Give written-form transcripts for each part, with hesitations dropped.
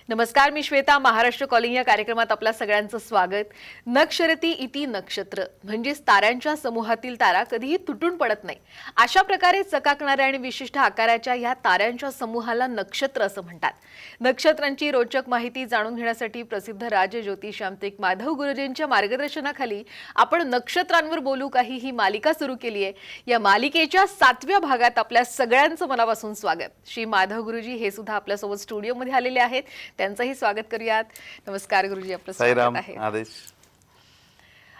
नमस्कार, मी श्वेता. महाराष्ट्र कॉलिंग या कार्यक्रमात आपल्या सगळ्यांचं स्वागत. नक्षरती इति नक्षत्र म्हणजेच ताऱ्यांच्या समूहातील तारा कधीही तुटून पडत नाही. अशा प्रकारे चकाकणाऱ्या आणि विशिष्ट आकाराच्या या ताऱ्यांच्या समूहाला नक्षत्र असं म्हणतात. नक्षत्रांची रोचक माहिती जाणून घेण्यासाठी प्रसिद्ध राजज्योतिषांत्रिक माधव गुरुजींच्या मार्गदर्शनाखाली आपण नक्षत्रांवर बोलू काही ही मालिका सुरू केली आहे. या मालिकेच्या 7व्या भागात आपल्या सगळ्यांचं मनापासून स्वागत. श्री माधव गुरुजी हे सुद्धा आपल्यासोबत स्टुडिओमध्ये आलेले आहेत. त्यांचंही स्वागत करूयात. नमस्कार गुरुजी, आपलं स्वागत आहे. आदेश.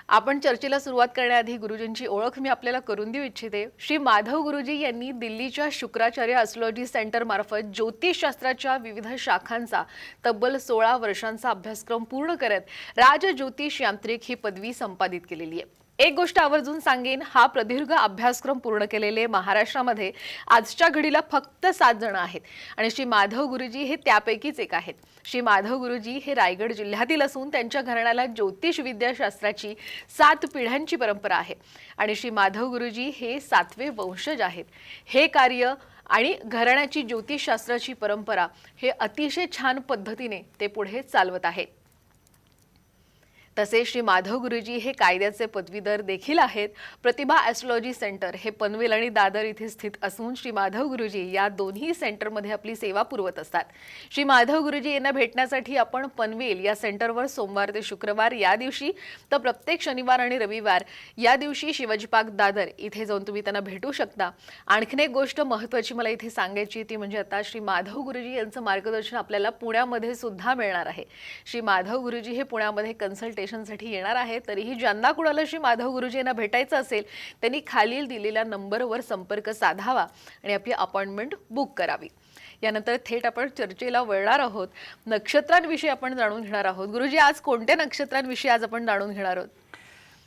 आपण चर्चेला सुरुवात करण्याआधी गुरुजींची ओळख मी आपल्याला करून देऊ इच्छिते. श्री माधव गुरुजी यांनी दिल्लीच्या शुक्राचार्य ॲस्ट्रॉलॉजी सेंटर मार्फत ज्योतिषशास्त्राच्या विविध शाखांचा तब्बल 16 वर्षांचा अभ्यासक्रम पूर्ण करत राजज्योतिष यांत्रिक ही पदवी संपादित केलेली आहे. एक गोष्ट आवर्जून सांगेन, हा प्रदीर्घ अभ्यासक्रम पूर्ण केलेले महाराष्ट्रामध्ये आजच्या घडीला फक्त 7 जण आहेत आणि श्री माधव गुरुजी हे त्यापैकीच एक आहेत. श्री माधव गुरुजी हे रायगड जिल्ह्यातील असून त्यांच्या घराण्याला ज्योतिष विद्याशास्त्राची 7 पिढ्यांची परंपरा आहे आणि श्री माधव गुरुजी हे 7वे वंशज आहेत. हे कार्य आणि घराण्याची ज्योतिषशास्त्राची परंपरा हे अतिशय छान पद्धतीने ते पुढे चालवत आहेत. तसेच श्री माधव गुरुजी हे कायद्याचे पदवीधर देखील आहेत. प्रतिभा ॲस्ट्रॉलॉजी सेंटर हे पनवेल आणि दादर इथे स्थित असून श्री माधव गुरुजी या दोन्ही सेंटरमध्ये आपली सेवा पुरवत असतात. श्री माधव गुरुजी यांना भेटण्यासाठी आपण पनवेल या सेंटरवर सोमवार ते शुक्रवार या दिवशी तर प्रत्येक शनिवार आणि रविवार या दिवशी शिवाजी पार्क दादर इथे जाऊन तुम्ही त्यांना भेटू शकता. आणखीन एक गोष्ट महत्त्वाची मला इथे सांगायची ती म्हणजे आता श्री माधव गुरुजी यांचं मार्गदर्शन आपल्याला पुण्यामध्ये सुद्धा मिळणार आहे. श्री माधव गुरुजी हे पुण्यामध्ये कन्सल्टेशनसाठी येणार आहे. तरीही ज्यांना कुणाला श्री माधव गुरुजी यांना भेटायचं असेल त्यांनी खालील दिलेल्या नंबरवर संपर्क साधावा आणि आपली अपॉइंटमेंट बुक करावी. यानंतर थेट आपण चर्चेला वळणार आहोत. नक्षत्रांविषयी आपण जाणून घेणार आहोत. गुरुजी, आज कोणत्या नक्षत्रांविषयी आज आपण जाणून घेणार आहोत?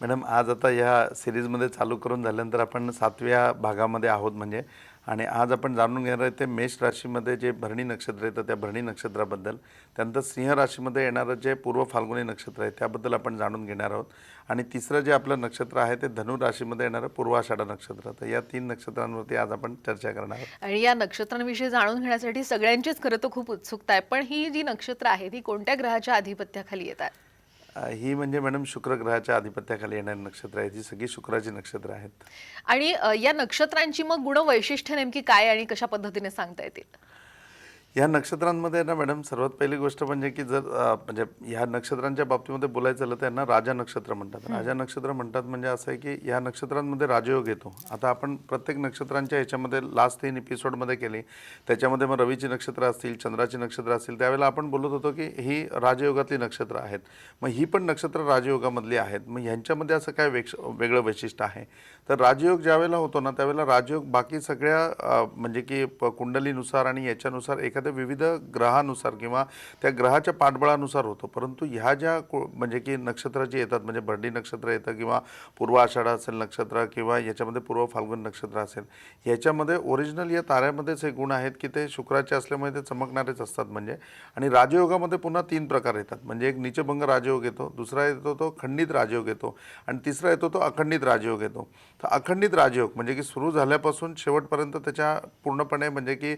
मॅडम, आज आता या सिरीजमध्ये चालू करून झाल्यानंतर आपण 7व्या भागामध्ये आहोत म्हणजे, आणि आज आपण जाणून घेणार आहे ते मेष राशीमध्ये जे भरणी नक्षत्र येतं त्या भरणी नक्षत्राबद्दल. त्यानंतर सिंह राशीमध्ये येणारं जे पूर्व फाल्गुनी नक्षत्र आहे त्याबद्दल आपण जाणून घेणार आहोत. आणि तिसरं जे आपलं नक्षत्र आहे ते धनु राशीमध्ये येणारं पूर्वाषाढा नक्षत्र. तर या 3 नक्षत्रांवरती आज आपण चर्चा करणार आहोत. आणि या नक्षत्रांविषयी जाणून घेण्यासाठी सगळ्यांचीच खरं तर खूप उत्सुकता आहे. पण ही जी नक्षत्र आहेत ही कोणत्या ग्रहाच्या आधिपत्याखाली येतात? ही म्हणजे मॅडम शुक्र ग्रहाच्या आधिपत्याखाली येणारी नक्षत्र आहेत. ही सगळी शुक्राची नक्षत्र आहेत. आणि या नक्षत्रांची मग गुणवैशिष्ट्य नेमकी काय आणि कशा पद्धतीने सांगता येतील? या नक्षत्रांमध्ये ना मॅडम, सर्वात पहिली गोष्ट म्हणजे की जर म्हणजे ह्या नक्षत्रांच्या बाबतीमध्ये बोलायचं झालं तर यांना राजा नक्षत्र म्हणतात. राजा नक्षत्र म्हणतात म्हणजे असं आहे की या नक्षत्रांमध्ये राजयोग येतो. आता आपण प्रत्येक नक्षत्रांच्या ह्याच्यामध्ये लास्ट 3 एपिसोडमध्ये केली, त्याच्यामध्ये मग रवीची नक्षत्र असतील, चंद्राची नक्षत्र असतील, त्यावेळेला आपण बोलत होतो की ही राजयोगातली नक्षत्र आहेत. मग ही पण नक्षत्र राजयोगामधली आहेत. मग ह्यांच्यामध्ये असं काय वेगळं वैशिष्ट्य आहे तर राजयोग ज्यावेळेला होतो ना त्यावेळेला राजयोग बाकी सगळ्या म्हणजे की कुंडलीनुसार आणि याच्यानुसार एखाद्या विविध ग्रहानुसार किंवा त्या ग्रहाच्या पाठबळानुसार होतो. परंतु ह्या ज्या म्हणजे की नक्षत्र जे येतात म्हणजे भरणी नक्षत्र येतं किंवा पूर्व आषाढा असेल नक्षत्र किंवा याच्यामध्ये पूर्व फाल्गुन नक्षत्र असेल, ह्याच्यामध्ये ओरिजिनल या ताऱ्यामध्येच हे गुण आहेत की ते शुक्राचे असल्यामुळे ते चमकणारेच असतात म्हणजे. आणि राजयोगामध्ये पुन्हा 3 प्रकार येतात. म्हणजे एक नीचभंग राजयोग येतो, दुसरा येतो तो खंडित राजयोग येतो आणि तिसरा येतो तो अखंडित राजयोग येतो. तर अखंडित राजयोग म्हणजे की सुरू झाल्यापासून शेवटपर्यंत त्याच्या पूर्णपणे म्हणजे की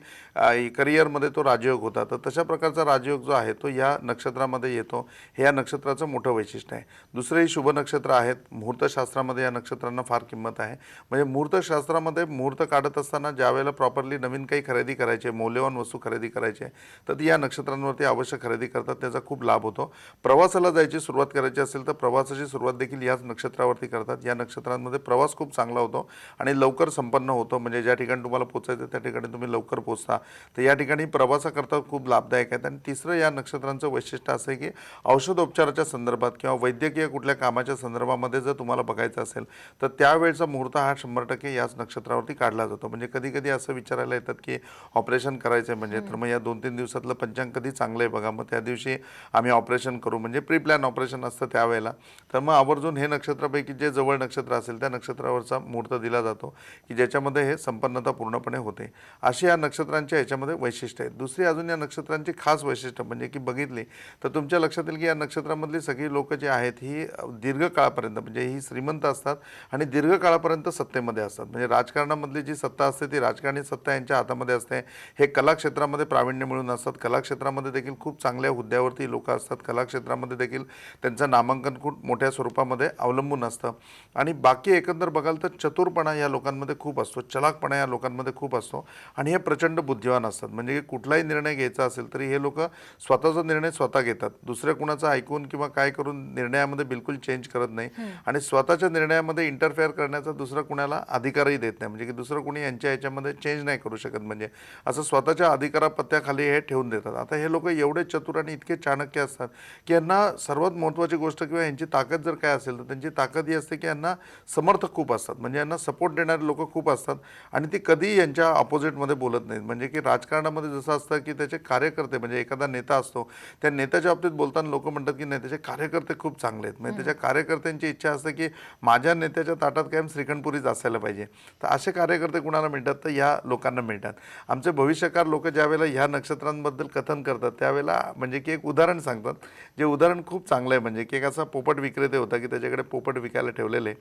करिअरमध्ये तो राजयोग होता. तर तशा प्रकारचा राजयोग जो आहे तो या नक्षत्रामध्ये येतो. हे या नक्षत्राचं मोठं वैशिष्ट्य आहे. दुसरेही शुभ नक्षत्र आहेत. मुहूर्तशास्त्रामध्ये या नक्षत्रांना फार किंमत आहे. म्हणजे मुहूर्तशास्त्रामध्ये मुहूर्त काढत असताना ज्यावेळेला प्रॉपरली नवीन काही खरेदी करायची, मौल्यवान वस्तू खरेदी करायची आहे तर ती या नक्षत्रांवरती अवश्य खरेदी करतात. त्याचा खूप लाभ होतो. प्रवासाला जायची सुरुवात करायची असेल तर प्रवासाची सुरुवात देखील याच नक्षत्रावरती करतात. या नक्षत्रांमध्ये प्रवास खूप चांगला होतो आणि लवकर संपन्न होतो. म्हणजे ज्या ठिकाणी तुम्हाला पोचायचं त्या ठिकाणी तुम्ही लवकर पोचता. तर या ठिकाणी प्रवासाकरता खूप लाभदायक आहेत. आणि तिसरं या नक्षत्रांचं वैशिष्ट्य असं आहे की औषधोपचाराच्या संदर्भात किंवा वैद्यकीय कुठल्या कामाच्या संदर्भामध्ये जर तुम्हाला बघायचं असेल तर त्यावेळचा मुहूर्त हा 100% याच नक्षत्रावरती काढला जातो. म्हणजे कधी कधी असं विचारायला येतात की ऑपरेशन करायचं आहे म्हणजे तर मग या 2-3 दिवसातलं पंचांग कधी चांगलं आहे बघा, मग त्या दिवशी आम्ही ऑपरेशन करू म्हणजे प्री प्लॅन ऑपरेशन असतं त्यावेळेला. तर मग आवर्जून हे नक्षत्रापैकी जे जवळ नक्षत्र असेल त्या नक्षत्रावरचा मुहूर्त दिला जातो की ज्याच्यामध्ये हे संपन्नता पूर्णपणे होते. अशी या नक्षत्रांच्या ह्याच्यामध्ये वैशिष्ट्य आहेत. दुसरी अजून या नक्षत्रांची खास वैशिष्ट्य म्हणजे की बघितली तर तुमच्या लक्षात येईल की या नक्षत्रामधली सगळी लोक जी आहेत ही दीर्घकाळापर्यंत म्हणजे ही श्रीमंत असतात आणि दीर्घकाळापर्यंत सत्तेमध्ये असतात. म्हणजे राजकारणामधली जी सत्ता असते ती राजकारणी सत्ता यांच्या हातामध्ये असते. हे कला क्षेत्रामध्ये प्रावीण्य मिळून असतात. कला क्षेत्रामध्ये देखील खूप चांगल्या हुद्द्यावरती लोक असतात. कला क्षेत्रामध्ये देखील त्यांचं नामांकन खूप मोठ्या स्वरूपामध्ये अवलंबून असतं. आणि बाकी एकंदर बघाल तर चतुरपणा या लोकांमध्ये खूप असतो, चलाकपणा या लोकांमध्ये खूप असतो आणि हे प्रचंड बुद्धिवान असतात. म्हणजे कुठलाही निर्णय घ्यायचा असेल तरी हे लोक स्वतःचा निर्णय स्वतः घेतात. दुसऱ्या कुणाचं ऐकून किंवा काय करून निर्णयामध्ये बिलकुल चेंज करत नाही आणि स्वतःच्या निर्णयामध्ये इंटरफेअर करण्याचा दुसरा कुणाला अधिकारही देत नाही. म्हणजे की दुसरं कुणी यांच्या याच्यामध्ये चेंज नाही करू शकत. म्हणजे असं स्वतःच्या अधिकारापत्त्याखाली हे ठेवून देतात. आता हे लोक एवढे चतुर आणि इतके चाणक्य असतात की यांना सर्वात महत्त्वाची गोष्ट किंवा यांची ताकद जर काय असेल तर त्यांची ताकद ही असते की यांना समर्थक खूप असतात. म्हणजे यांना सपोर्ट देणारे लोक खूप असतात आणि ती कधी यांच्या ऑपोजिटमध्ये बोलत नाहीत. म्हणजे की राजकारणामध्ये जसं असतं की त्याचे कार्यकर्ते म्हणजे एखादा नेता असतो त्या नेत्याच्या बाबतीत बोलताना लोक म्हणतात की नाही त्याचे कार्यकर्ते खूप चांगले आहेत. म्हणजे त्याच्या कार्यकर्त्यांची इच्छा असते की माझ्या नेत्याच्या ताटात कायम श्रीखंडपुरीच असायला पाहिजे. तर असे कार्यकर्ते कुणाला मिळतात तर या लोकांना मिळतात. आमचे भविष्यकार लोक ज्यावेळेला ह्या नक्षत्रांबद्दल कथन करतात त्यावेळेला म्हणजे की एक उदाहरण सांगतात जे उदाहरण खूप चांगलं आहे. म्हणजे की एक असा पोपट विक्रेते होता की त्याच्याकडे पोपट विकायला ठेवलेले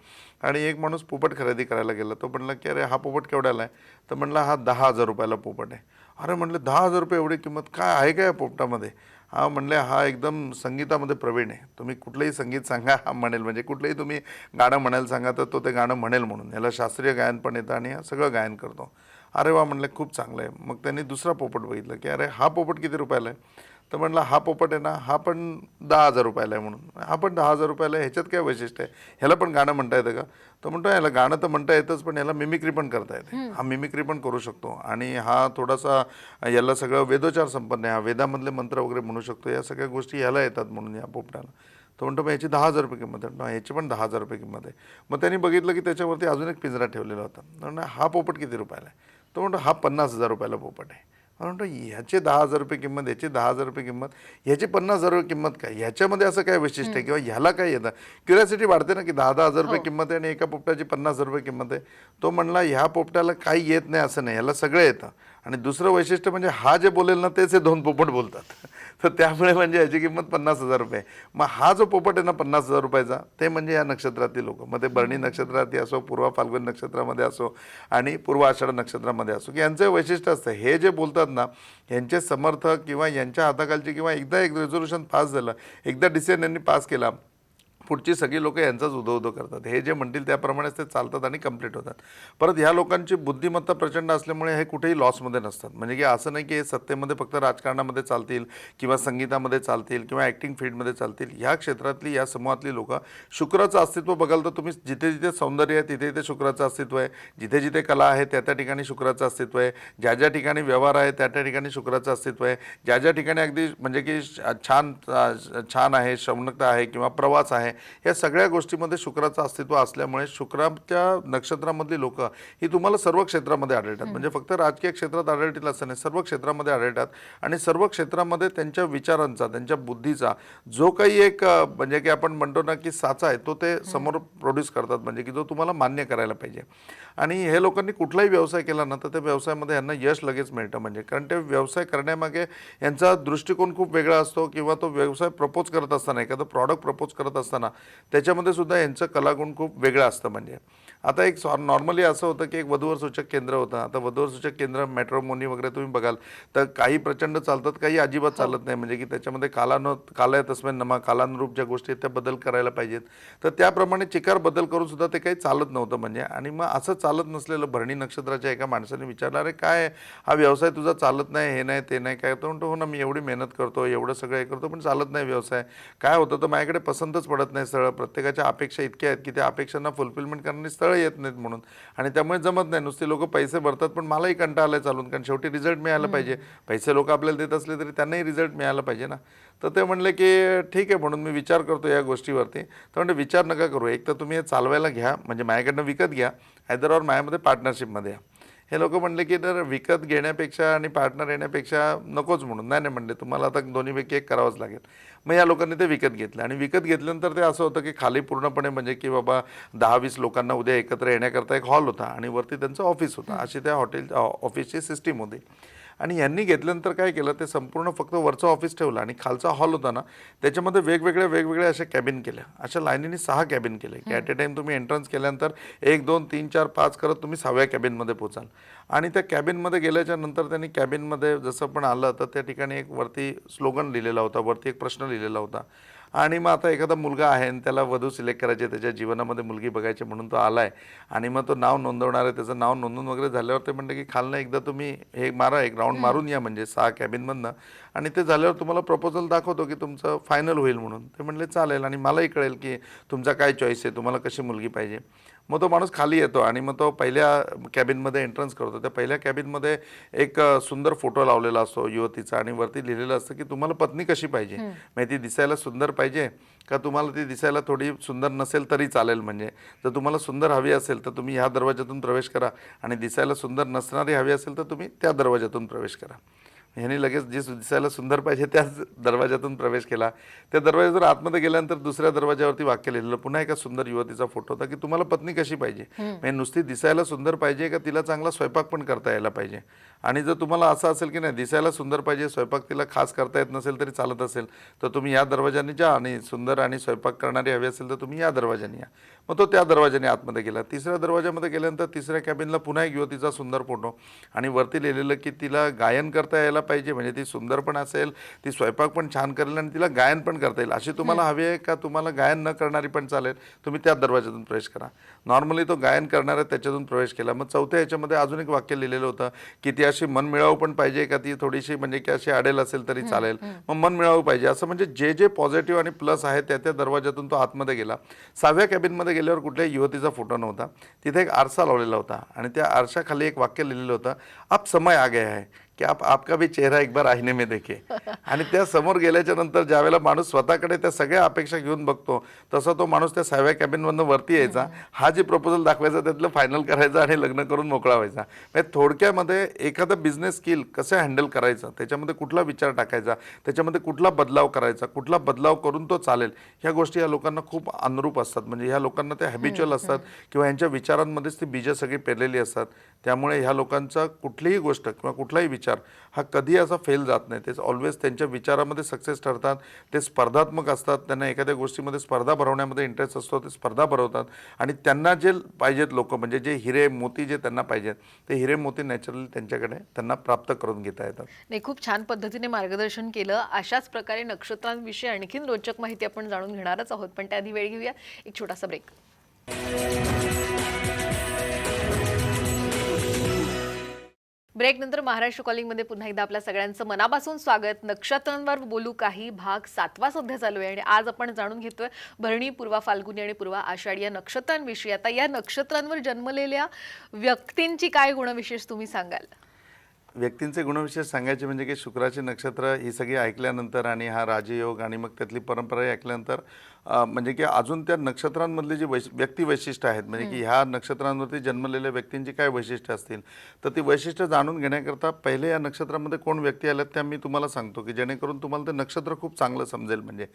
आणि एक माणूस पोपट खरेदी करायला गेला. तो म्हणला की अरे हा पोपट केवढ्याला आहे तर म्हणला हा 10,000 रुपयाला पोपट आहे. अरे म्हणले 10,000 रुपये एवढी किंमत काय आहे का या पोपटामध्ये. हा म्हणले हा एकदम संगीतामध्ये प्रवीण आहे, तुम्ही कुठलंही संगीत सांगा हा म्हणेल. म्हणजे कुठलंही तुम्ही गाणं म्हणायला सांगा तर तो ते गाणं म्हणेल म्हणून. याला शास्त्रीय गायन पण येतं आणि सगळं गायन करतो. अरे वा म्हणले खूप चांगलं आहे. मग त्यांनी दुसरा पोपट बघितलं की अरे हा पोपट किती रुपयाला आहे तर म्हणला हा पोपट आहे ना हा पण 10,000 रुपयाला आहे म्हणून. हा पण 10,000 रुपयाला आहे, ह्याच्यात काय वैशिष्ट्य आहे, ह्याला पण गाणं म्हणता येतं का तर म्हणतो याला गाणं तर म्हणता येतच पण याला मिमिक्री पण करता येते. हा मिमिक्री पण करू शकतो आणि हा थोडासा याला सगळं वेदोच्चार संपन्न आहे, हा वेदामधले मंत्र वगैरे म्हणू शकतो. या सगळ्या गोष्टी ह्याला येतात म्हणून या पोपटाला. तो म्हणतो मग याची 10,000 रुपये किंमत आहे. याची पण 10,000 रुपये किंमत आहे. मग त्यांनी बघितलं की त्याच्यावरती अजून एक पिंजरा ठेवलेला होता. म्हणून हा पोपट किती रुपयाला आहे तो म्हणतो हा 50,000 रुपयाला पोपट आहे. म्हणतो ह्याचे 10,000 रुपये किंमत, याची 10,000 रुपये किंमत, ह्याची 50,000 रुपये किंमत काय, ह्याच्यामध्ये असं काय वैशिष्ट्य आहे किंवा ह्याला काय येतं. क्युरियासिटी वाढते ना की 10,000 रुपये किंमत आहे आणि एका पोपटाची 50,000 रुपये किंमत आहे. तो म्हणला ह्या पोपटाला काही येत नाही असं नाही, ह्याला सगळं येतं. आणि दुसरं वैशिष्ट्य म्हणजे हा जे बोलेल ना तेच हे 2 पोपट बोलतात. तर त्यामुळे म्हणजे याची किंमत 50,000 रुपये. मग हा जो पोपट आहे ना 50,000 रुपयाचा ते म्हणजे या नक्षत्रातील लोक. मग ते भरणी नक्षत्रात असो, पूर्व फाल्गुन नक्षत्रामध्ये असो आणि पूर्व आषाढ नक्षत्रामध्ये असो की यांचं वैशिष्ट्य असतं हे जे बोलतात ना यांचे समर्थक किंवा यांच्या हाताखालची किंवा एकदा एक रेझोल्युशन पास झालं, एकदा डिसिजन यांनी पास केला पुढची सगळी लोक यांचाच उदो करतात. हे जे म्हणतील त्याप्रमाणेच ते चालतात आणि कंप्लीट होतात. परत ह्या लोकांची बुद्धिमत्ता प्रचंड असल्यामुळे हे कुठेही लॉसमध्ये नसतात. म्हणजे की असं नाही की हे सत्तेमध्ये फक्त राजकारणामध्ये चालतील किंवा संगीतामध्ये चालतील किंवा ॲक्टिंग फील्डमध्ये चालतील. ह्या क्षेत्रातली या समूहातली लोक शुक्राचं अस्तित्व बघाल तर तुम्ही जिथे जिथे सौंदर्य आहे तिथे तिथे शुक्राचं अस्तित्व आहे, जिथे जिथे कला आहे त्या त्या ठिकाणी शुक्राचं अस्तित्व आहे, ज्या ज्या ठिकाणी व्यवहार आहे त्या त्या ठिकाणी शुक्राचं अस्तित्व आहे, ज्या ज्या ठिकाणी अगदी म्हणजे की छान आहे, श्रवणता आहे किंवा प्रवास आहे, या सगळ्या गोष्टीमध्ये शुक्राचं अस्तित्व असल्यामुळे शुक्राच्या नक्षत्रामधली लोक ही तुम्हाला सर्व क्षेत्रामध्ये आढळतात. म्हणजे फक्त राजकीय क्षेत्रात आढळतील असं नाही, सर्व क्षेत्रामध्ये आढळतात आणि सर्व क्षेत्रामध्ये त्यांच्या विचारांचा त्यांच्या बुद्धीचा जो काही एक म्हणजे की आपण म्हणतो ना की साचा आहे तो ते समोर प्रोड्यूस करतात. म्हणजे की जो तुम्हाला मान्य करायला पाहिजे. आणि हे लोकांनी कुठलाही व्यवसाय केला ना तर त्या व्यवसायामध्ये यांना यश लगेच मिळतं. म्हणजे कारण ते व्यवसाय करण्यामागे यांचा दृष्टिकोन खूप वेगळा असतो किंवा तो व्यवसाय प्रपोज करत असताना एखादं प्रॉडक्ट प्रपोज करत असताना त्याच्यामध्ये सुद्धा यांचं कलागुण खूप वेगळं असतं. म्हणजे आता एक नॉर्मली असं होतं की एक वधूवर सूचक केंद्र होतं. आता वधूवर सूचक केंद्र मॅट्रोमोनी वगैरे तुम्ही बघाल तर काही प्रचंड चालतात, काही अजिबात चालत नाही. म्हणजे की त्याच्यामध्ये कालाय तस्मै नमा कालानुरूप ज्या गोष्टी आहेत त्या बदल करायला पाहिजेत. तर त्याप्रमाणे चिकार बदल करून सुद्धा ते काही चालत नव्हतं. म्हणजे आणि मग असं चालत नसलेलं भरणी नक्षत्राच्या एका माणसाने विचारलं अरे काय हा व्यवसाय तुझा चालत नाही, हे नाही ते नाही काय. तो म्हणतो हो ना मी एवढी मेहनत करतो एवढं सगळं हे करतो पण चालत नाही व्यवसाय. काय होतं तर माझ्याकडे पसंतच पडत नाही स्थळं, प्रत्येकाच्या अपेक्षा इतक्या आहेत की त्या अपेक्षांना फुलफिलमेंट करणारी स्थळं येत नाहीत म्हणून. आणि त्यामुळे जमत नाही. नुसते लोक पैसे भरतात पण मलाही कंटाळा आलाय चालून, कारण शेवटी रिझल्ट मिळायला पाहिजे. पैसे लोक आपल्याला देत असले तरी त्यांनाही रिझल्ट मिळायला पाहिजे ना. तर ते म्हणले की ठीक आहे म्हणून मी विचार करतो या गोष्टीवरती. तर म्हणजे विचार नका करू, एक तर तुम्ही हे चालवायला घ्या म्हणजे माझ्याकडनं विकत घ्या, आयदर ऑर माझ्यामध्ये पार्टनरशिपमध्ये या. हे लोक म्हणले की तर विकत घेण्यापेक्षा आणि पार्टनर येण्यापेक्षा नकोच म्हणून. नाही नाही म्हणले तुम्हाला आता दोन्हीपैकी एक करावंच लागेल. मग या लोकांनी ते विकत घेतलं आणि विकत घेतल्यानंतर ते असं होतं की खाली पूर्णपणे म्हणजे की बाबा 10-20 लोकांना उद्या एकत्र येण्याकरता एक हॉल होता आणि वरती त्यांचं ऑफिस होतं. अशी त्या ऑफिसची सिस्टीम होती. आणि यांनी घेतल्यानंतर काय केलं, ते संपूर्ण फक्त वरचं ऑफिस ठेवलं आणि खालचा हॉल होता ना, त्याच्यामध्ये वेगवेगळे अशा कॅबिन केल्या. अशा लाईनीने 6 कॅबिन केले की ॲट ए टाईम तुम्ही एंट्रन्स केल्यानंतर 1 2 3 4 5 करत तुम्ही 6व्या कॅबिनमध्ये पोचाल. आणि त्या कॅबिनमध्ये गेल्याच्या नंतर त्यांनी कॅबिनमध्ये जसं पण आलं तर त्या ठिकाणी एक वरती स्लोगन लिहिलेला होता, वरती एक प्रश्न लिहिलेला होता. आणि मग आता एखादा मुलगा आहे आणि त्याला वधू सिलेक्ट करायची आहे, त्याच्या जीवनामध्ये मुलगी बघायची म्हणून तो आला आहे आणि मग तो नाव नोंदवणार आहे. त्याचं नाव नोंदवून वगैरे झाल्यावर ते म्हणते की खालनं एकदा तुम्ही हे मारा, एक राऊंड मारून या म्हणजे 6 कॅबिनमधनं, आणि ते झाल्यावर तुम्हाला प्रपोजल दाखवतो की तुमचं फायनल होईल म्हणून. ते म्हणले चालेल आणि मलाही कळेल की तुमचा काय चॉईस आहे, तुम्हाला कशी मुलगी पाहिजे. मग तो माणूस खाली येतो आणि मग तो पहिल्या कॅबिनमध्ये एंट्रन्स करतो. त्या पहिल्या कॅबिनमध्ये एक सुंदर फोटो लावलेला असतो युवतीचा आणि वरती लिहिलेलं असतं की तुम्हाला पत्नी कशी पाहिजे, म्हणजे ती दिसायला सुंदर पाहिजे का तुम्हाला ती दिसायला थोडी सुंदर नसेल तरी चालेल. म्हणजे जर तुम्हाला सुंदर हवी असेल तर तुम्ही ह्या दरवाजातून प्रवेश करा आणि दिसायला सुंदर नसणारी हवी असेल तर तुम्ही त्या दरवाजातून प्रवेश करा. ह्याने लगेच जी दिसायला सुंदर पाहिजे त्याच दरवाजातून प्रवेश केला. त्या दरवाजातून आतमध्ये गेल्यानंतर दुसऱ्या दरवाजावरती वाक्य लिहिलेलं, पुन्हा एका सुंदर युवतीचा फोटो होता की तुम्हाला पत्नी कशी पाहिजे, म्हणजे नुसती दिसायला सुंदर पाहिजे का तिला चांगला स्वयंपाक पण करता यायला पाहिजे. आणि जर तुम्हाला असं असेल की नाही दिसायला सुंदर पाहिजे, स्वयंपाक तिला खास करता येत नसेल तरी चालत असेल तर तुम्ही या दरवाजाने जा, आणि सुंदर आणि स्वयंपाक करणारी हवी असेल तर तुम्ही या दरवाजाने या. मग तो त्या दरवाजाने आतमध्ये गेला. तिसऱ्या दरवाजामध्ये गेल्यानंतर तिसऱ्या कॅबिनला पुन्हा एक युवतीचा सुंदर फोटो आणि वरती लिहिलेलं की तिला गायन करता यायला पाहिजे, म्हणजे ती सुंदर पण असेल, ती स्वयंपाक पण छान करेल आणि तिला गायन पण करता येईल अशी तुम्हाला हवी आहे का तुम्हाला गायन न करणारी पण चालेल, तुम्ही त्या दरवाजातून प्रवेश करा. नॉर्मली तो गायन करणारा त्याच्यातून प्रवेश केला. मग चौथ्या याच्यामध्ये अजून एक वाक्य लिहिलेलं होतं की ती अशी मनमिळावू पण पाहिजे का ती थोडीशी म्हणजे की अशी अडेल असेल तरी चालेल, मग मनमिळावू पाहिजे, असं म्हणजे जे जे पॉझिटिव्ह आणि प्लस आहे त्या त्या दरवाजातून तो आतमध्ये गेला. 6व्या कॅबिनमध्ये गेल्यावर कुठल्याही युवतीचा फोटो नव्हता. तिथे एक आरसा लावलेला होता आणि त्या आरशाखाली एक वाक्य लिहिलेलं होतं, अब समय आ गया है की आप आपका भी चेहरा एक बार आईने में देखे. आणि त्या समोर गेल्याच्या नंतर ज्यावेळेला माणूस स्वतःकडे त्या सगळ्या अपेक्षा घेऊन बघतो तसा तो माणूस त्या 6व्या कॅबिनमधनं वरती यायचा, हा जे प्रपोजल दाखवायचा त्यातलं फायनल करायचं आणि लग्न करून मोकळा व्हायचा. म्हणजे थोडक्यामध्ये एखादं बिझनेस स्किल कसं हँडल करायचं, त्याच्यामध्ये कुठला विचार टाकायचा, त्याच्यामध्ये कुठला बदलाव करायचा, कुठला बदलाव करून तो चालेल, ह्या गोष्टी या लोकांना खूप अनुरूप असतात. म्हणजे ह्या लोकांना ते हॅबिच्युअल असतात किंवा यांच्या विचारांमध्येच ती बीजं सगळी पेरलेली असतात. त्यामुळे ह्या लोकांचा कुठलीही गोष्ट किंवा कुठलाही विचार हा कधी असा फेल जात नाही. ते ऑलवेज त्यांच्या विचारामध्ये सक्सेस ठरतात. ते स्पर्धात्मक असतात. त्यांना एखाद्या गोष्टीमध्ये स्पर्धा भरवण्यामध्ये इंटरेस्ट असतो, ते स्पर्धा भरवतात आणि त्यांना जे पाहिजेत लोक, म्हणजे जे हिरे मोती जे त्यांना पाहिजेत ते हिरे मोती नॅचरली त्यांच्याकडे त्यांना प्राप्त करून घेता येतात. नाही, खूप छान पद्धतीने मार्गदर्शन केलं. अशाच प्रकारे नक्षत्रांविषयी आणखीन रोचक माहिती आपण जाणून घेणारच आहोत, पण त्याआधी वेळ घेऊया एक छोटासा ब्रेक. ब्रेक नंतर महाराष्ट्र कॉलिंगमध्ये पुन्हा एकदा आपल्या सगळ्यांचं मनापासून स्वागत. नक्षत्रांवर बोलू काही भाग 7वा सध्या चालू आहे आणि आज आपण जाणून घेतोय भरणी, पूर्वा फाल्गुनी आणि पूर्वा आषाढी या नक्षत्रांविषयी. आता या नक्षत्रांवर जन्मलेल्या व्यक्तींची काय गुणविशेष तुम्ही सांगाल? व्यक्तींचे गुणविशेष सांगायचे म्हणजे की शुक्राची नक्षत्र ही सगळी ऐकल्यानंतर आणि हा राजयोग आणि मग त्यातली परंपराही ऐकल्यानंतर म्हणजे की अजून त्या नक्षत्रांमधली जी व्यक्ती वैशिष्ट्य आहेत, म्हणजे की ह्या नक्षत्रांवरती जन्मलेल्या व्यक्तींची काय वैशिष्ट्य असतील तर ती वैशिष्ट्य जाणून घेण्याकरता पहिले या नक्षत्रामध्ये कोण व्यक्ती आल्यात त्या मी तुम्हाला सांगतो की जेणेकरून तुम्हाला ते नक्षत्र खूप चांगलं समजेल. म्हणजे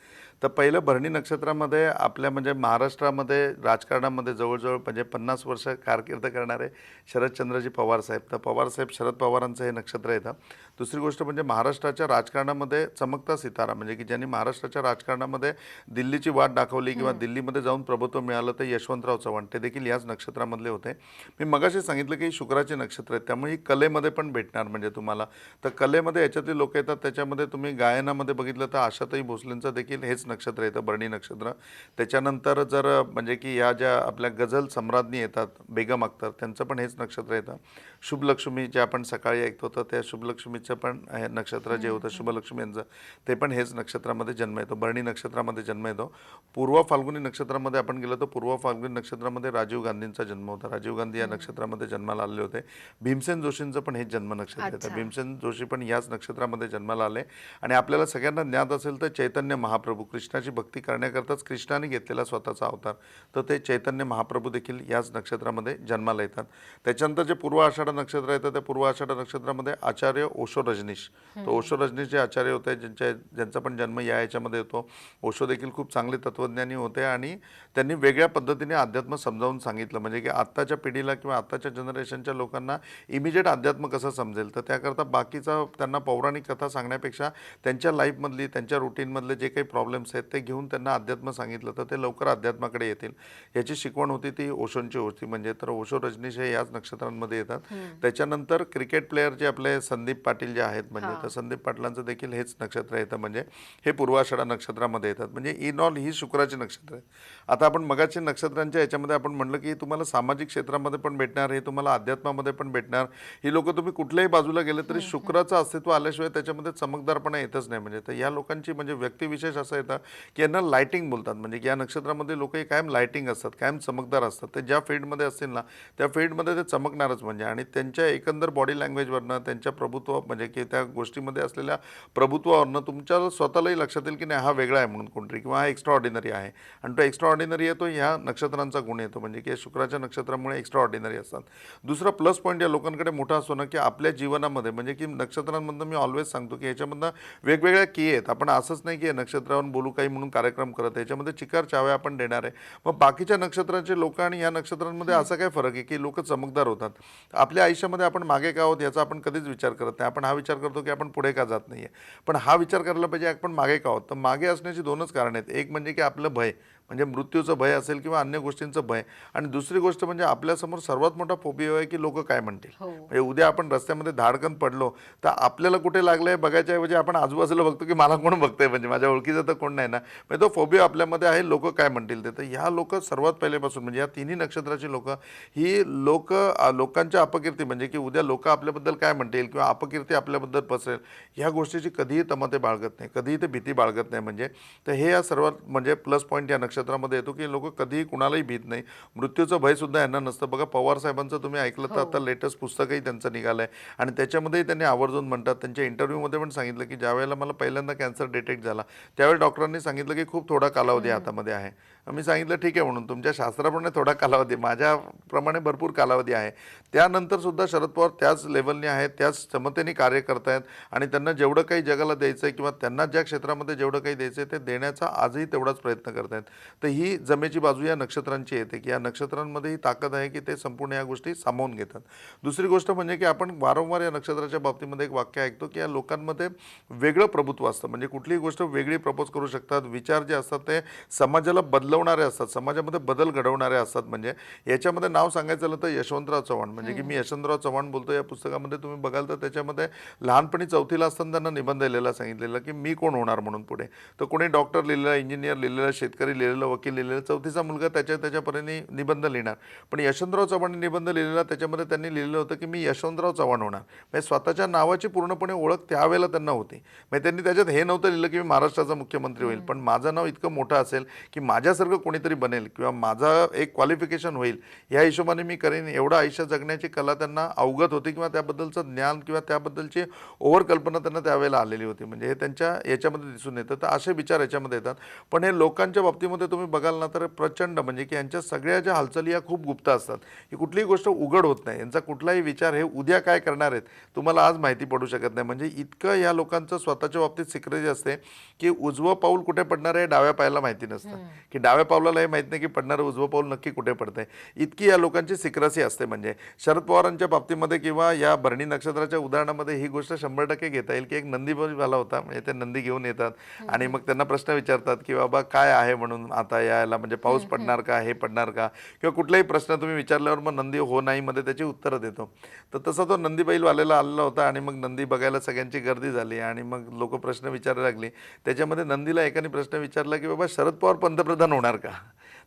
तर पहिलं भरणी नक्षत्रामध्ये आपल्या म्हणजे महाराष्ट्रामध्ये राजकारणामध्ये जवळजवळ म्हणजे 50 वर्ष कारकीर्द करणारे शरदचंद्रजी पवार साहेब. तर पवार साहेब शरद पवारांचं हे नक्षत्र येतं. दुसरी गोष्ट म्हणजे महाराष्ट्राच्या राजकारणामध्ये चमकता सितारा, म्हणजे की ज्यांनी महाराष्ट्राच्या राजकारणामध्ये दिल्लीची वाट दाखवली किंवा दिल्लीमध्ये जाऊन प्रभुत्व मिळालं तर यशवंतराव चव्हाण, ते देखील याच नक्षत्रामधले होते. मी मगाशी सांगितलं की शुक्राचे नक्षत्र आहेत त्यामुळे ही कलेमध्ये पण भेटणार. म्हणजे तुम्हाला तर कलेमध्ये याच्यातली लोक येतात. त्याच्यामध्ये तुम्ही गायनामध्ये बघितलं तर आशाताई भोसलेंचं देखील हेच नक्षत्र येतं, भरणी नक्षत्र. त्याच्यानंतर जर म्हणजे की ह्या ज्या आपल्या गझल सम्राज्ञी येतात बेगम अख्तर, त्यांचं पण हेच नक्षत्र येतं. शुभलक्ष्मी जे आपण सकाळी ऐकतो तर त्या शुभलक्ष्मीचं पण हे नक्षत्र जे होतं शुभलक्ष्मी यांचं, ते पण हेच नक्षत्रामध्ये जन्म येतो, भरणी नक्षत्रामध्ये जन्म येतो. पूर्व फाल्गुनी नक्षत्रामध्ये आपण गेलो तर पूर्व फाल्गुनी नक्षत्रामध्ये राजीव गांधींचा जन्म होता. राजीव गांधी या नक्षत्रामध्ये जन्माला आलेले होते. भीमसेन जोशींचं पण हेच जन्म नक्षत्र येतं. भीमसेन जोशी पण याच नक्षत्रामध्ये जन्माला आले. आणि आपल्याला सगळ्यांना ज्ञात असेल तर चैतन्य महाप्रभू, कृष्णाची भक्ती करण्याकरताच कृष्णाने घेतलेला स्वतःचा अवतार, तर ते चैतन्य महाप्रभू देखील याच नक्षत्रामध्ये जन्माला येतात. त्याच्यानंतर जे पूर्व आषाढ नक्षत्र येतं त्या पूर्व आषाढ नक्षत्रामध्ये आचार्य ओशो रजनीश, तर ओशो रजनीश जे आचार्य होते ज्यांचा पण जन्म या याच्यामध्ये होतो. ओशो देखील खूप चांगले चांगले तत्वज्ञानी होते आणि त्यांनी वेगळ्या पद्धतीने अध्यात्म समजावून सांगितलं, म्हणजे की आत्ताच्या पिढीला किंवा आत्ताच्या जनरेशनच्या लोकांना इमिजिएट अध्यात्म कसं समजेल. तर त्याकरता बाकीचा त्यांना पौराणिक कथा सांगण्यापेक्षा त्यांच्या लाईफमधली, त्यांच्या रुटीनमधले जे काही प्रॉब्लेम्स आहेत ते घेऊन त्यांना अध्यात्म सांगितलं तर ते लवकर अध्यात्माकडे येतील. याची शिकवण होती ती ओशोंची होती. म्हणजे तर ओशो, रजनीश हे याच नक्षत्रांमध्ये येतात. त्याच्यानंतर क्रिकेट प्लेयर जे आपले संदीप पाटील जे आहेत, म्हणजे तर संदीप पाटलांचं देखील हेच नक्षत्र येतं, म्हणजे हे पूर्वाषाढा नक्षत्रामध्ये येतात. म्हणजे इन ऑल ही शुक्राची नक्षत्र आहेत. आता आपण मगाची नक्षत्रांच्या याच्यामध्ये आपण म्हणलं की तुम्हाला सामाजिक क्षेत्रामध्ये पण भेटणार, हे तुम्हाला अध्यात्मामध्ये पण भेटणार. ही लोक तुम्ही कुठल्याही बाजूला गेले तरी शुक्राचं अस्तित्व आल्याशिवाय त्याच्यामध्ये चमकदारपणा येतच नाही. म्हणजे तर या लोकांची म्हणजे व्यक्तिविशेष असं येतं की यांना लाइटिंग बोलतात. म्हणजे की या नक्षत्रामध्ये लोक कायम लाइटिंग असतात, कायम चमकदार असतात. ते ज्या फील्डमध्ये असतील ना त्या फील्डमध्ये ते चमकणारच. म्हणजे आणि त्यांच्या एकंदर बॉडी लँग्वेजवरनं, त्यांच्या प्रभुत्व म्हणजे की त्या गोष्टीमध्ये असलेल्या प्रभुत्वावरनं तुमच्या स्वतःलाही लक्षात येईल की नाही हा वेगळा आहे म्हणून कोणतरी, किंवा हा एक्स्ट्रा ऑर्डिनरी आहे. आणि तो एक्स्ट्रा ऑर्डिनरी येतो ह्या नक्षत्रांचा गुण येतो. म्हणजे की शुक्राच्या नक्षत्रामुळे एक्स्ट्रा ऑर्डिनरी असतात. दुसरा प्लस पॉईंट या लोकांकडे मोठा असतो ना की आपल्या जीवनामध्ये म्हणजे की नक्षत्रांमधनं मी ऑलवेज सांगतो की याच्यामधनं वेगवेगळ्या की आहेत. आपण असंच नाही की नक्षत्रावर बोलू काही म्हणून कार्यक्रम करत, याच्यामध्ये चिकार चाव्या आपण देणार आहे. मग बाकीच्या नक्षत्रांचे लोक आणि या नक्षत्रांमध्ये असा काय फरक आहे की लोक चमकदार होतात. आपल्या आयुष्यामध्ये आपण मागे का आहोत याचा आपण कधीच विचार करत नाही. आपण हा विचार करतो की आपण पुढे का जात नाहीये, पण हा विचार करायला पाहिजे आपण मागे का आहोत. तर मागे असण्याची दोनच कारण आहेत. एक म्हणजे की आपलं भय, म्हणजे मृत्यूचं भय असेल किंवा अन्य गोष्टींचं भय, आणि दुसरी गोष्ट म्हणजे आपल्यासमोर सर्वात मोठा फोबिया आहे की लोक काय म्हणतील. म्हणजे उद्या आपण रस्त्यामध्ये धाडकन पडलो तर आपल्याला कुठे लागलंय बघायच्या ऐवजी आपण आजूबाजूला बघतो की मला कोण बघतंय, म्हणजे माझ्या ओळखीचं तर कोण नाही ना. म्हणजे तो फोबिया आपल्यामध्ये आहे, लोक काय म्हणतील ते. तर ह्या लोक सर्वात पहिल्यापासून म्हणजे या तिन्ही नक्षत्राची लोक ही लोकांच्या अपकीर्ती म्हणजे की उद्या लोक आपल्याबद्दल काय म्हणतील किंवा अपकीर्ती आपल्याबद्दल पसरेल ह्या गोष्टीची कधीही तमाते बाळगत नाही, कधीही ते भीती बाळगत नाही. म्हणजे तर हे या सर्वात म्हणजे प्लस पॉईंट या नक्षत्रामध्ये येतो की लोक कधीही कुणालाही भीत नाही. मृत्यूचं भय सुद्धा यांना नसतं. बघा पवार साहेबांचं तुम्ही ऐकलं तर आता लेटेस्ट पुस्तकही त्यांचं निघालं आहे आणि त्याच्यामध्येही त्यांनी आवर्जून म्हणतात, त्यांच्या इंटरव्ह्यूमध्ये पण सांगितलं की ज्यावेळेला मला पहिल्यांदा कॅन्सर डिटेक्ट झाला त्यावेळी डॉक्टरांनी सांगितलं की खूप थोडा कालावधी हातामध्ये आहे. मी सांगितलं ठीक आहे म्हणून, तुमच्या शास्त्राप्रमाणे थोडा कालावधी, माझ्याप्रमाणे भरपूर कालावधी आहे. त्यानंतर सुद्धा शरद पवार त्याच लेवलने आहेत, त्याच क्षमतेने कार्य करतायत आणि त्यांना जेवढं काही जगाला द्यायचं आहे किंवा त्यांना ज्या क्षेत्रामध्ये जेवढं काही द्यायचं आहे ते देण्याचा आजही तेवढाच प्रयत्न करतायत. तर ही जमेची बाजू या नक्षत्रांची येते की या नक्षत्रांमध्ये ही ताकद आहे की ते संपूर्ण या गोष्टी सामावून घेतात. दुसरी गोष्ट म्हणजे की आपण वारंवार या नक्षत्राच्या बाबतीमध्ये एक वाक्य ऐकतो की या लोकांमध्ये वेगळं प्रभुत्व असतं. म्हणजे कुठलीही गोष्ट वेगळी प्रपोज करू शकतात. विचार जे असतात ते समाजाला बदलवणारे असतात, समाजामध्ये बदल घडवणारे असतात. म्हणजे याच्यामध्ये नाव सांगायचं झालं तर यशवंतराव चव्हाण, म्हणजे की मी यशवंतराव चव्हाण बोलतो. या पुस्तकामध्ये तुम्ही बघाल तर त्याच्यामध्ये लहानपणी 4थीला असताना त्यांना निबंध लिहिलेला सांगितलेला की मी कोण होणार म्हणून पुढे. तर कोणी डॉक्टर लिहिलेला, इंजिनियर लिहिलेला, शेतकरी लिहिलेला, वकील लिहिलेला, 4थीचा मुलगा त्याच्या परीने निबंध लिहिणार. पण यशवंतराव चव्हाण निबंध लिहिलेला त्याच्यामध्ये त्यांनी लिहिलेलं होतं की मी यशवंतराव चव्हाण होणार. म्हणजे स्वतःच्या नावाची पूर्णपणे ओळख त्यावेळेला त्यांना होती. म्हणजे त्यांनी त्याच्यात हे नव्हतं लिहिलं की मी महाराष्ट्राचा मुख्यमंत्री होईल, पण माझं नाव इतकं मोठं असेल की माझ्यासारखं कोणीतरी बनेल किंवा माझा एक क्वालिफिकेशन होईल, या हिशोबाने मी करेन. एवढं आयुष्य जगण्याची कला त्यांना अवगत होती किंवा त्याबद्दलचं ज्ञान किंवा त्याबद्दलची ओव्हर कल्पना त्यांना त्यावेळेला आलेली होती. म्हणजे हे त्यांच्या याच्यामध्ये दिसून येतं. तर असे विचार याच्यामध्ये येतात. पण हे लोकांच्या बाबतीमध्ये तुम्ही बघाल ना तर प्रचंड म्हणजे की यांच्या सगळ्या ज्या हालचाली या खूप गुप्त असतात. ही कुठलीही गोष्ट उघड होत नाही. यांचा कुठलाही विचार हे उद्या काय करणार आहेत तुम्हाला आज माहिती पडू शकत नाही. म्हणजे इतकं या लोकांचं स्वतःच्या बाबतीत सिक्रेसी असते की उजवं पाऊल कुठे पडणार आहे डाव्या पायाला माहिती नसतं, की डाव्या पावलाला हे माहीत नाही की पडणारं उजवं पाऊल नक्की कुठे पडतंय. इतकी या लोकांची सिक्रेसी असते. म्हणजे शरद पवारांच्या बाबतीमध्ये किंवा या भरणी नक्षत्राच्या उदाहरणामध्ये ही गोष्ट 100% घेता येईल की एक नंदी झाला होता. म्हणजे ते नंदी घेऊन येतात आणि मग त्यांना प्रश्न विचारतात की बाबा काय आहे म्हणून आता यायला, म्हणजे पाऊस पडणार का, हे पडणार का, किंवा कुठलाही प्रश्न तुम्ही विचारल्यावर मग नंदी हो नाही मध्ये त्याची उत्तरं देतो. तर तसा तो नंदी बैलवाल्याला आलेला होता आणि मग नंदी बघायला सगळ्यांची गर्दी झाली आणि मग लोक प्रश्न विचारायला लागली. त्याच्यामध्ये नंदीला एकाने प्रश्न विचारला की बाबा शरद पवार पंतप्रधान होणार का.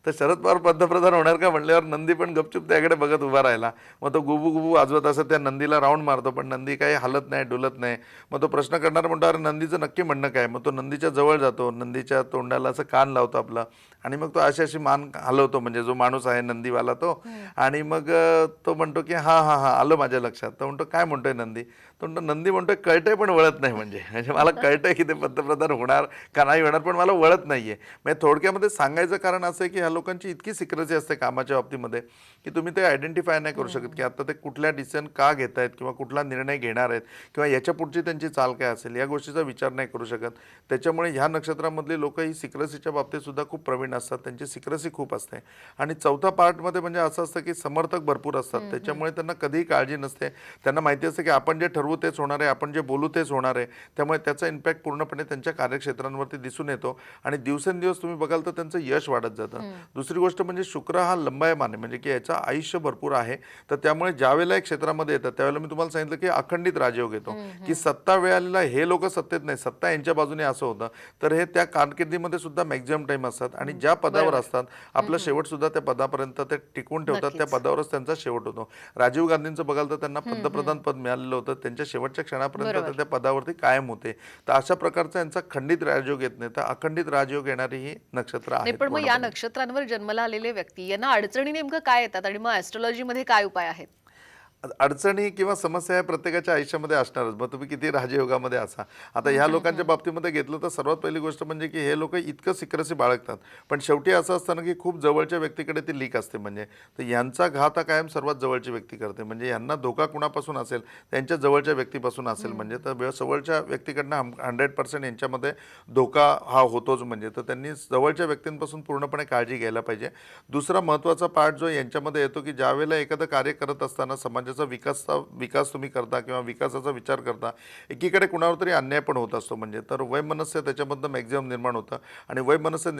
तर शरद पवार पंतप्रधान होणार का म्हणल्यावर नंदी पण गपचूप त्याकडे बघत उभा राहिला. मग तो गुबू गुबू वाजवत असं त्या नंदीला राऊंड मारतो, पण नंदी काही हलत नाही, डुलत नाही. मग तो प्रश्न करणार म्हणतो अरे नंदीचं नक्की म्हणणं काय. मग तो नंदीच्या जवळ जातो, नंदीच्या तोंडाला असं कान लावतो आपला आणि मग तो अशी मान हलवतो, म्हणजे जो माणूस आहे नंदीवाला तो. आणि मग तो म्हणतो की हां हां हां आलं माझ्या लक्षात. तो म्हणतो काय म्हणतोय नंदी. तो म्हणतो नंदी म्हणतोय कळतंय पण वळत नाही. म्हणजे मला कळतंय की ते पंतप्रधान होणार का नाही होणार पण मला वळत नाहीये. म्हणजे थोडक्यामध्ये सांगायचं कारण असं आहे की ह्या ह्या लोकांची इतकी सिक्रेसी असते कामाच्या बाबतीमध्ये की तुम्ही ते आयडेंटिफाय नाही करू शकत की आता ते कुठल्या डिसिजन का घेत आहेत किंवा कुठला निर्णय घेणार आहेत किंवा याच्या पुढची त्यांची चाल काय असेल या गोष्टीचा विचार नाही करू शकत. त्याच्यामुळे ह्या नक्षत्रामधली लोक ही सिक्रेसीच्या बाबतीत सुद्धा खूप प्रवीण असतात, त्यांची सिक्रेसी खूप असते. आणि चौथा पार्टमध्ये म्हणजे असं असतं की समर्थक भरपूर असतात, त्याच्यामुळे त्यांना कधीही काळजी नसते. त्यांना माहिती असते की आपण जे ठरवू तेच होणार आहे, आपण जे बोलू तेच होणार आहे. त्यामुळे त्याचा इम्पॅक्ट पूर्णपणे त्यांच्या कार्यक्षेत्रांवरती दिसून येतो आणि दिवसेंदिवस तुम्ही बघाल तर त्यांचं यश वाढत जातं. दुसरी गोष्ट म्हणजे शुक्र हा लंबायमान आहे, म्हणजे की याचं आयुष्य भरपूर आहे. तर त्यामुळे ज्या वेळेला एक क्षेत्रामध्ये येतात त्यावेळेला मी तुम्हाला सांगितलं की अखंडित राजयोग येतो की सत्ता वेळेला हे लोक सत्तेत नाही, सत्ता यांच्या बाजूने असं होतं. तर हे त्या कारकिर्दीमध्ये सुद्धा मॅक्झिमम टाइम असतात आणि ज्या पदावर असतात आपलं शेवट सुद्धा त्या पदापर्यंत ते टिकवून ठेवतात. त्या पदावरच त्यांचा शेवट होतो. राजीव गांधींचं बघाल तर त्यांना पंतप्रधान पद मिळालेलं होतं, त्यांच्या शेवटच्या क्षणापर्यंत ते त्या पदावरती कायम होते. तर अशा प्रकारचा यांचा खंडित राजयोग येत नाही, तर अखंडित राजयोग येणारी ही नक्षत्र नाही, आहेत. पण मग या नक्षत्रांवर जन्माला आलेले व्यक्ती यांना अडचणी नेमकं काय येतात आणि मग ऍस्ट्रोलॉजी मध्ये काय उपाय आहेत? अडचणी किंवा समस्या या प्रत्येकाच्या आयुष्यामध्ये असणारच, मग तुम्ही किती राजयोगामध्ये असा. आता ह्या लोकांच्या बाबतीमध्ये घेतलं तर सर्वात पहिली गोष्ट म्हणजे की हे लोक इतकं सिक्रेसी बाळगतात, पण शेवटी असं असतं ना की खूप जवळच्या व्यक्तीकडे ती लीक असते. म्हणजे तर यांचा घात हा कायम सर्वात जवळची व्यक्ती करते. म्हणजे यांना धोका कुणापासून असेल, त्यांच्या जवळच्या व्यक्तीपासून असेल. म्हणजे तर जवळच्या व्यक्तीकडनं 100% यांच्यामध्ये धोका हा होतोच. म्हणजे तर त्यांनी जवळच्या व्यक्तींपासून पूर्णपणे काळजी घ्यायला पाहिजे. दुसरा महत्त्वाचा पार्ट जो यांच्यामध्ये येतो की ज्या वेळेला एखादं कार्य करत असताना समाजाचा विकास तुम्ही करता किंवा विकासाचा विचार करता, एकीकडे कुणावर तरी अन्याय पण होत असतो. म्हणजे तर वैमनस्य त्याच्यामधनं मॅक्झिमम निर्माण होतं आणि वैमनस्य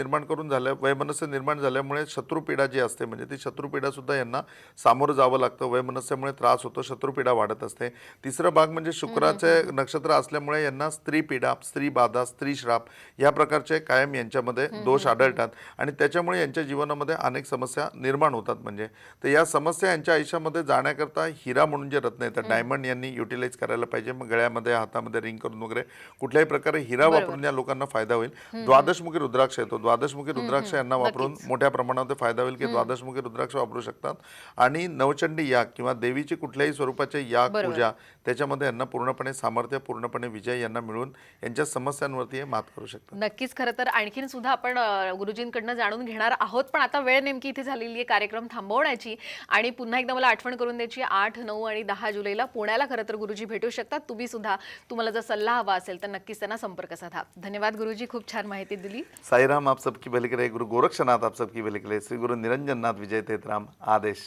निर्माण झाल्यामुळे शत्रुपीडा जी असते, म्हणजे ती शत्रुपीडा सुद्धा यांना सामोरं जावं लागतं. वैमनस्यामुळे त्रास होतो, शत्रुपीडा वाढत असते. तिसरा भाग म्हणजे शुक्राचे नक्षत्र असल्यामुळे यांना स्त्री पीडा, स्त्री बाधा, स्त्री श्राप या प्रकारचे कायम यांच्यामध्ये दोष आढळतात आणि त्याच्यामुळे यांच्या जीवनामध्ये अनेक समस्या निर्माण होतात. म्हणजे तर या समस्या यांच्या आयुष्यामध्ये जाण्याकरता हिरा म्हणून जे रत्न येतात, डायमंड यांनी युटिलाइज करायला पाहिजे. मग गळ्यामध्ये, हातामध्ये रिंग करून वगैरे कुठल्याही प्रकारे हिरा वापरून या लोकांना फायदा होईल. द्वादशमुखी रुद्राक्ष येतो, द्वादशमुखी रुद्राक्ष यांना वापरून मोठ्या प्रमाणात फायदा होईल की द्वादशमुखी रुद्राक्ष वापरू शकतात. आणि नवचंडी याग किंवा देवीची कुठल्याही स्वरूपाचे याग पूजा, त्याच्यामध्ये यांना पूर्णपणे सामर्थ्य, पूर्णपणे विजय यांना मिळून यांच्या समस्यांवरती हे मात करू शकतात. नक्कीच. खरं तर आणखीन सुद्धा आपण गुरुजींकडनं जाणून घेणार आहोत, पण आता वेळ नेमकी इथे झालेली आहे कार्यक्रम थांबवण्याची. आणि पुन्हा एकदा मला आठवण करून द्यायची, 8, 9 आणि 10 जुलैला पुण्याला खरं तर गुरुजी भेटू शकतात. तुम्ही सुद्धा, तुम्हाला जर सल्ला हवा असेल तर नक्कीच त्यांना संपर्क साधा. धन्यवाद गुरुजी, खूप छान माहिती दिली. साईराम आप सबकी भली करे, गुरु गोरक्षनाथ आप सबकी भली करे, श्री गुरु निरंजननाथ विजय तेतराम आदेश.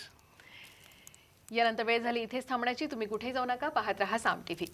यानंतर वेळ झाली इथेच थांबण्याची. तुम्ही कुठेही जाऊ नका, पाहत रहा साम टीव्ही.